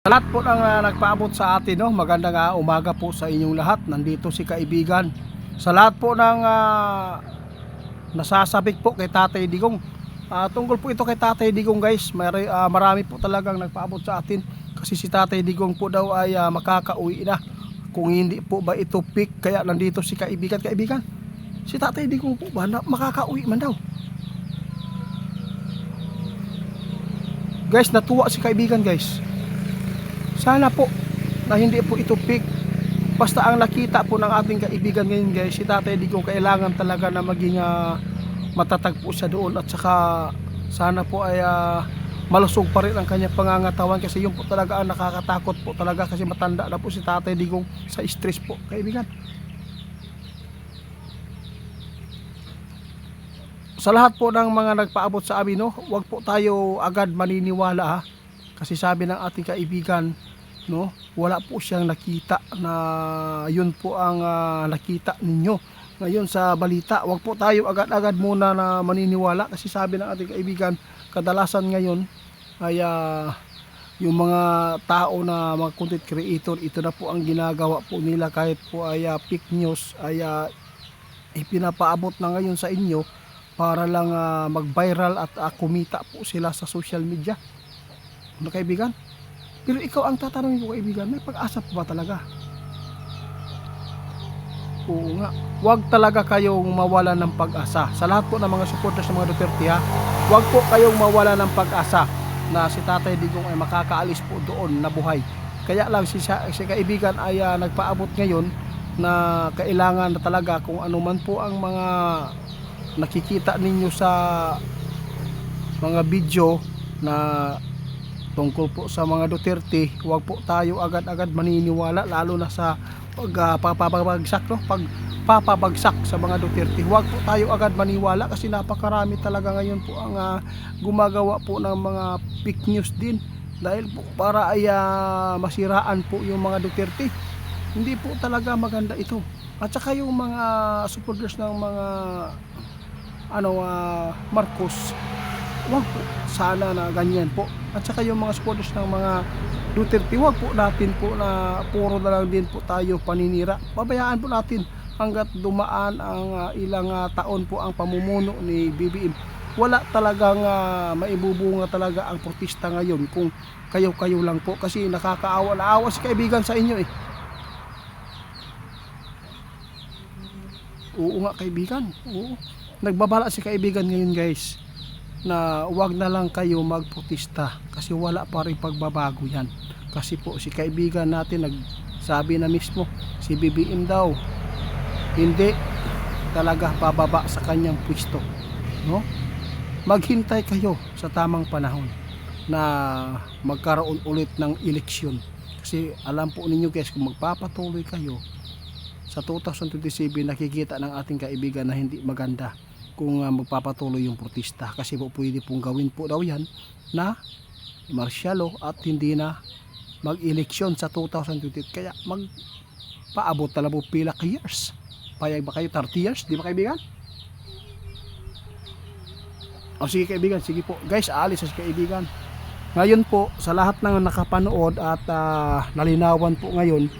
Sa lahat po ng nagpaabot sa atin, no, magandang umaga po sa inyong lahat. Nandito si kaibigan. Sa lahat po ng nasasabik po kay Tatay Digong. Tungkol po ito kay Tatay Digong, guys. Marami po talagang nagpaabot sa atin. Kasi si Tatay Digong po daw ay makakauwi na. Kung hindi po ba ito peak, kaya nandito si kaibigan. Kaibigan, si Tatay Digong po ba makakauwi man daw? Guys, natuwa si kaibigan, guys. Sana po na hindi po ito peak. Basta ang nakita po ng ating kaibigan ngayon, guys, si Tatay Digong kailangan talaga na maging matatag po siya doon. At saka sana po ay malusog pa rin ang kanyang pangangatawan. Kasi yun po talaga ang nakakatakot po talaga. Kasi matanda na po si Tatay Digong sa stress po, kaibigan. Sa lahat po ng mga nagpaabot sa amin, no, huwag po tayo agad maniniwala, ha. Kasi sabi ng ating kaibigan, no, wala po siyang nakita na yun po ang nakita ninyo ngayon sa balita. Huwag po tayo agad-agad muna na maniniwala. Kasi sabi ng ating kaibigan, kadalasan ngayon ay yung mga tao na mga content creator, ito na po ang ginagawa po nila. Kahit po ay fake news ay ipinapaabot na ngayon sa inyo para lang mag-viral at kumita po sila sa social media, no, kaibigan. Pero ikaw ang tatanungin ko, kaibigan, may pag-asa po ba talaga? Oo nga, huwag talaga kayong mawala ng pag-asa. Sa lahat po ng mga supporters ng mga Duterte, ha, huwag po kayong mawala ng pag-asa na si Tatay Digong ay makakaalis po doon na buhay. Kaya lang si kaibigan ay nagpaabot ngayon na kailangan na talaga kung ano man po ang mga nakikita ninyo sa mga video na tungkol po sa mga Duterte. Huwag po tayo agad-agad maniniwala, lalo na sa pagpapabagsak, no? Pagpapabagsak sa mga Duterte. Huwag po tayo agad maniwala kasi napakarami talaga ngayon po ang gumagawa po ng mga fake news din, dahil po para ay masiraan po yung mga Duterte. Hindi po talaga maganda ito. At saka yung mga supporters ng mga Marcos, wag po sana na ganyan po. At saka yung mga supporters ng mga Duterte, wag po natin po na puro na lang din po tayo paninira. Pabayaan po natin hanggat dumaan ang ilang taon po ang pamumuno ni BBM. Wala talagang maibubunga talaga ang protesta ngayon kung kayo-kayo lang po. Kasi nakakaawa, naawa si kaibigan sa inyo, eh. Oo nga, kaibigan. Oo. Nagbabala si kaibigan ngayon, guys, na wag na lang kayo magprotesta kasi wala pa rin pagbabago yan. Kasi po si kaibigan natin nagsabi na mismo, si BBM daw hindi talaga bababa sa kanyang pwesto, no? Maghintay kayo sa tamang panahon na magkaroon ulit ng eleksyon. Kasi alam po ninyo, guys, kung magpapatuloy kayo sa 2027, nakikita ng ating kaibigan na hindi maganda kung magpapatuloy yung protesta. Kasi po pwede pong gawin po daw yan na martial law at hindi na mag-eleksyon sa 2028. Kaya magpaabot talaga po pila ka years. Payag ba kayo? 30 years? Di ba, kaibigan? O sige, kaibigan, sige po. Guys, aalis sa kaibigan. Ngayon po, sa lahat ng nakapanood at nalinawan po ngayon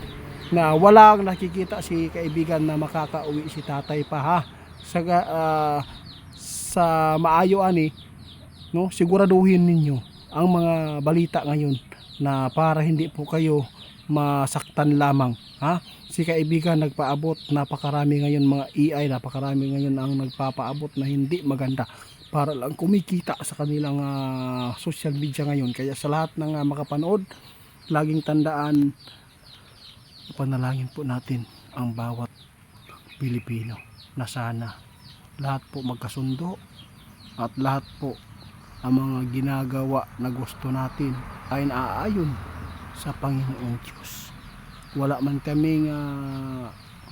na walang nakikita si kaibigan na makakauwi si tatay pa, ha. Sa maayo ani, no, siguraduhin ninyo ang mga balita ngayon na para hindi po kayo masaktan lamang, ha. Si kaibigan nagpaabot, napakarami ngayon mga AI, napakarami ngayon ang nagpapaabot na hindi maganda para lang kumikita sa kanilang social media ngayon. Kaya sa lahat ng makapanood, laging tandaan, panalangin po natin ang bawat Pilipino na sana lahat po magkasundo at lahat po ang mga ginagawa na gusto natin ay naaayon sa Panginoong Diyos. Wala man kaming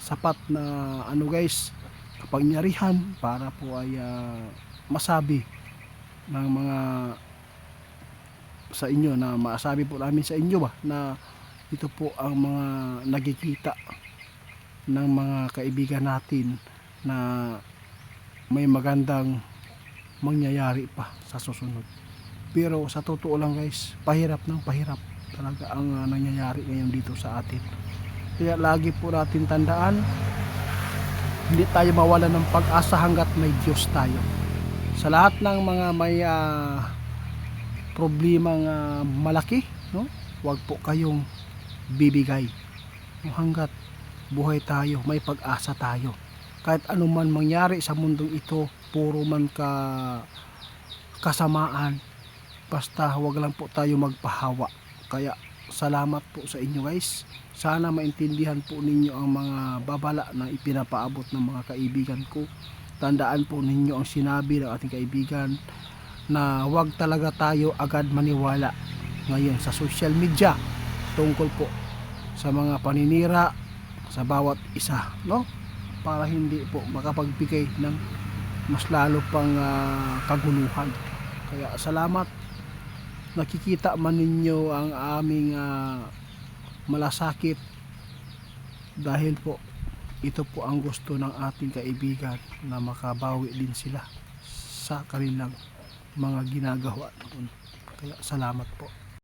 sapat na guys, kapangyarihan para po ay masabi ng mga sa inyo, na masabi po namin sa inyo ba na ito po ang mga nagkikita ng mga kaibigan natin na may magandang mangyayari pa sa susunod. Pero sa totoo lang, guys, pahirap ng pahirap talaga ang nangyayari ngayon dito sa atin. Kaya lagi po natin tandaan, hindi tayo mawala ng pag-asa hanggat may Diyos tayo. Sa lahat ng mga may problemang malaki, no? Huwag po kayong bibigay. Hanggat buhay tayo, may pag-asa tayo. Kahit anuman mangyari sa mundong ito, puro man kasamaan, basta huwag lang po tayo magpahawa. Kaya salamat po sa inyo guys. Sana maintindihan po ninyo ang mga babala na ipinapaabot ng mga kaibigan ko. Tandaan po ninyo ang sinabi ng ating kaibigan na huwag talaga tayo agad maniwala ngayon sa social media tungkol po sa mga paninira sa bawat isa, no? Para hindi po makapagbigay ng mas lalo pang kaguluhan. Kaya salamat. Nakikita man ninyo ang aming malasakit dahil po ito po ang gusto ng ating kaibigan na makabawi din sila sa kanilang mga ginagawa noon. Kaya salamat po.